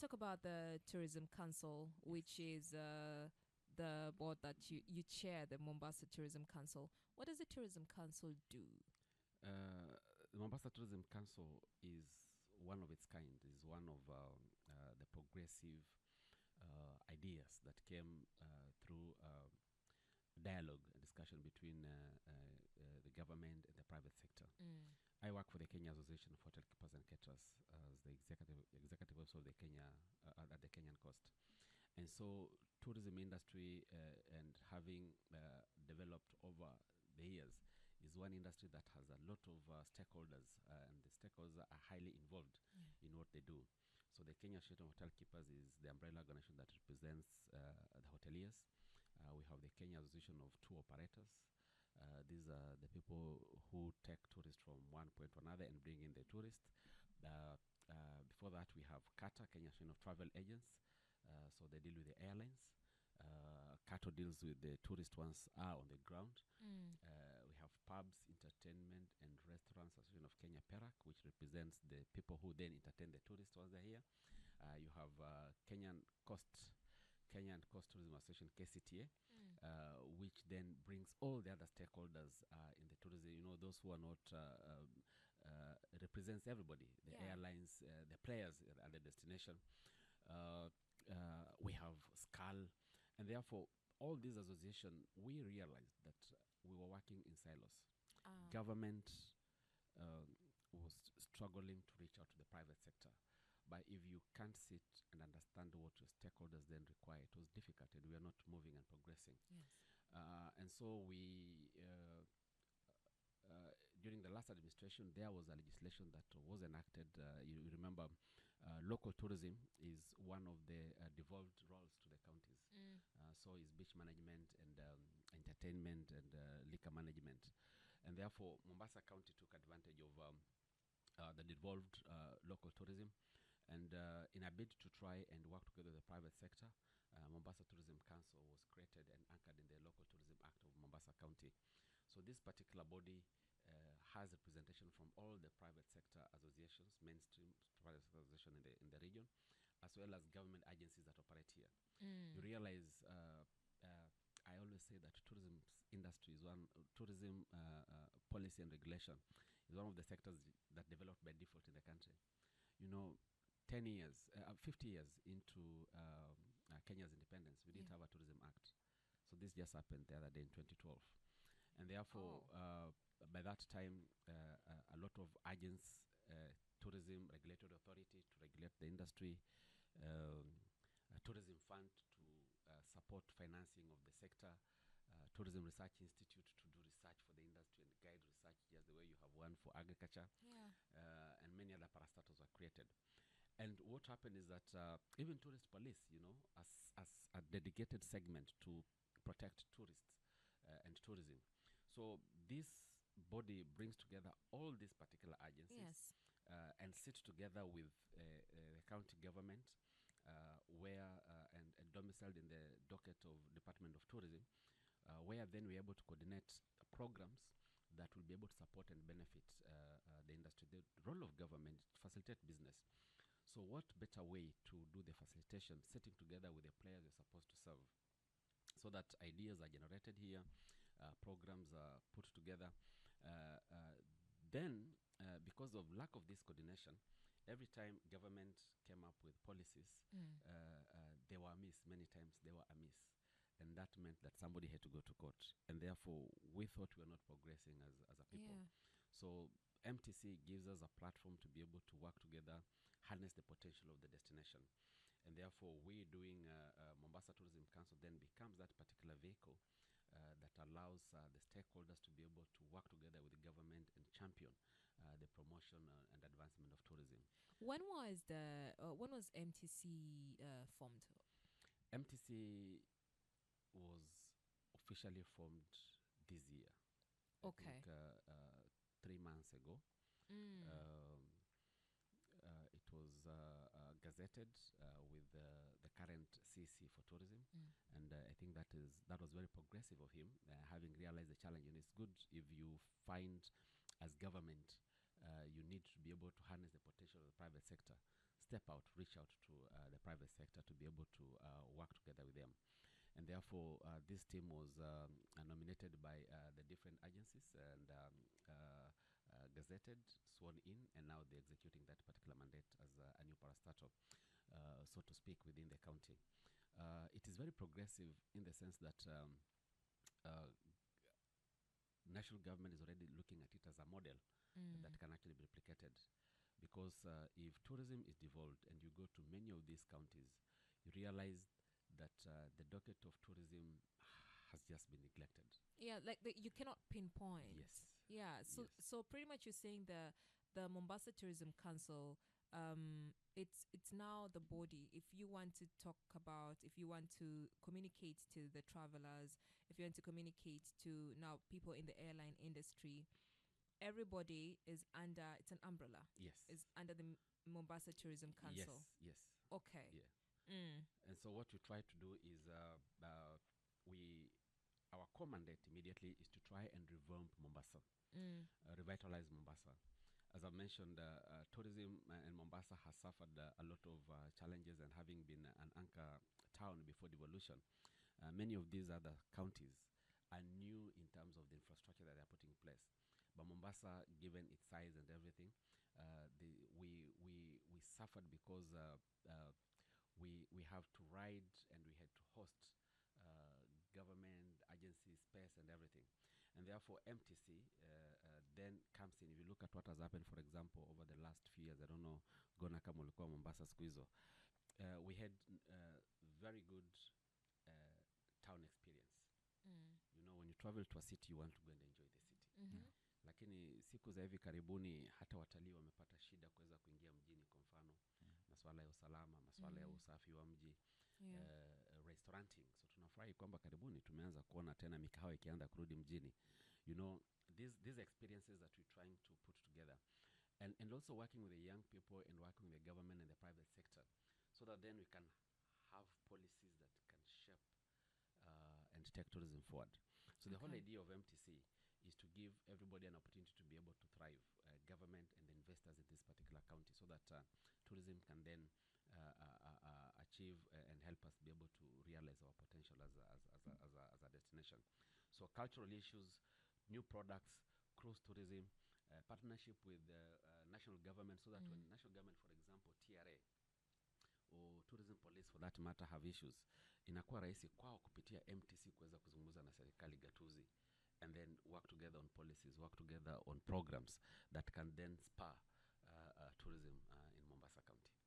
talk about the Tourism Council, which is the board that you chair, the Mombasa Tourism Council. What does the Tourism Council do? The Mombasa Tourism Council is one of its kind, is one of the progressive ideas that came through dialogue and discussion between the government and the private sector. I work for the Kenya Association of Hotel Keepers and Caterers as the executive officer of the Kenya at the Kenyan coast. And so tourism industry and having developed over the years is one industry that has a lot of stakeholders, and the stakeholders are highly involved in what they do. So the Kenya Association of Hotel Keepers is the umbrella organization that represents the hoteliers. We have the Kenya Association of Tour Operators. These are the people who take tourists from one point to another and bring in the tourists. Before that, we have CATA, Kenya Association of Travel Agents. So they deal with the airlines. CATO deals with the tourist ones are on the ground. We have pubs, entertainment and restaurants Association of Kenya PERAC, which represents the people who then entertain the tourists once they're here. You have Kenyan Coast Tourism Association, KCTA, which then brings all the other stakeholders in the tourism, you know, those who are not, represents everybody, the airlines, the players at the destination. We have SCAL, and therefore all these associations, we realized that we were working in silos. Government was struggling to reach out to the private sector. But if you can't sit and understand what your stakeholders then require, it was difficult, and we are not moving and progressing. Yes. And so we, during the last administration, there was a legislation that was enacted. You remember, local tourism is one of the devolved roles to the counties. So is beach management and entertainment and liquor management. And therefore, Mombasa County took advantage of the devolved local tourism. And in a bid to try and work together with the private sector, Mombasa Tourism Council was created and anchored in the Local Tourism Act of Mombasa County. So this particular body has representation from all the private sector associations, mainstream private sector association in the region, as well as government agencies that operate here. You realize, I always say that tourism industry is tourism policy and regulation is one of the sectors that developed by default in the country. You know, 10 years, 50 years into Kenya's independence, we didn't have a tourism act. So this just happened the other day in 2012. And therefore, by that time, a lot of agents, tourism regulatory authority to regulate the industry, a tourism fund to support financing of the sector, Tourism Research Institute to do research for the industry and guide research just the way you have one for agriculture, and many other parastatals were created. And what happened is that even tourist police, you know, as a dedicated segment to protect tourists and tourism. So this body brings together all these particular agencies and sit together with the county government where and domiciled in the docket of Department of Tourism, where then we're able to coordinate programs that will be able to support and benefit the industry. The role of government is to facilitate business. So what better way to do the facilitation, sitting together with the players you're supposed to serve, so that ideas are generated here, programs are put together. Then, because of lack of this coordination, every time government came up with policies, they were amiss. Many times they were amiss. And that meant that somebody had to go to court. And therefore, we thought we were not progressing as a people. So MTC gives us a platform to be able to work together, harness the potential of the destination. And therefore, we doing Mombasa Tourism Council then becomes that particular vehicle that allows the stakeholders to be able to work together with the government and champion the promotion and advancement of tourism. When was MTC formed? MTC was officially formed this year. Okay. I think, 3 months ago. It was gazetted with the current CC for tourism, and I think that was very progressive of him, having realized the challenge. And it's good if you find, as government, you need to be able to harness the potential of the private sector. step out, reach out to the private sector to be able to work together with them. And therefore, this team was nominated by the different agencies and gazetted, sworn in, and now they're executing that particular mandate as a new parastatal, so to speak, within the county. It is very progressive in the sense that uh, national government is already looking at it as a model that can actually be replicated. Because if tourism is devolved and you go to many of these counties, you realize that the docket of tourism has just been neglected. Yeah, like you cannot pinpoint. Yes. Yeah. So Yes. so pretty much you're saying the Mombasa Tourism Council, it's now the body. If you want to talk about, if you want to communicate to the travelers, if you want to communicate to now people in the airline industry, everybody is under, it's an umbrella, Yes. is under the Mombasa Tourism Council. Yes. Yes. Okay. Yeah. Mm. And so what we try to do is we our core mandate immediately is to try and revamp Mombasa, revitalize Mombasa. As I mentioned, tourism in Mombasa has suffered a lot of challenges, and having been an anchor town before devolution, many of these other counties are new in terms of the infrastructure that they're putting in place. But Mombasa, given its size and everything, we suffered because we have to ride and we had to host government agency space and everything. And therefore, MTC then comes in. If you look at what has happened, for example, over the last few years, I don't know, Gona Kamulukwa, Mombasa Squeezo, we had very good town experience. You know, when you travel to a city, you want to go and enjoy the city. Lakini siku za hivi karibuni hata watalii wamepata shida kuweza kuingia mjini, kwa mfano masuala ya usalama, masuala ya usafi wa mji, restauranting. So tunafurahi kwamba karibuni tumeanza kuona tena mikahawa ikianza kurudi mjini. You know, these experiences that we're trying to put together, and also working with the young people and working with the government and the private sector, so that then we can have policies that can shape and take tourism forward. So the whole idea of MTC is to give everybody an opportunity to be able to thrive, government and the investors in this particular county, so that tourism can then achieve and help us be able to realize our potential as a destination. So cultural issues, new products, cruise tourism, partnership with the national government, so that when national government, for example, TRA or tourism police for that matter, have issues, inakuwa rahisi kwao kupitia MTC kuweza kuzungumza na serikali gatuzi, and then work together on policies, work together on programs that can then spur tourism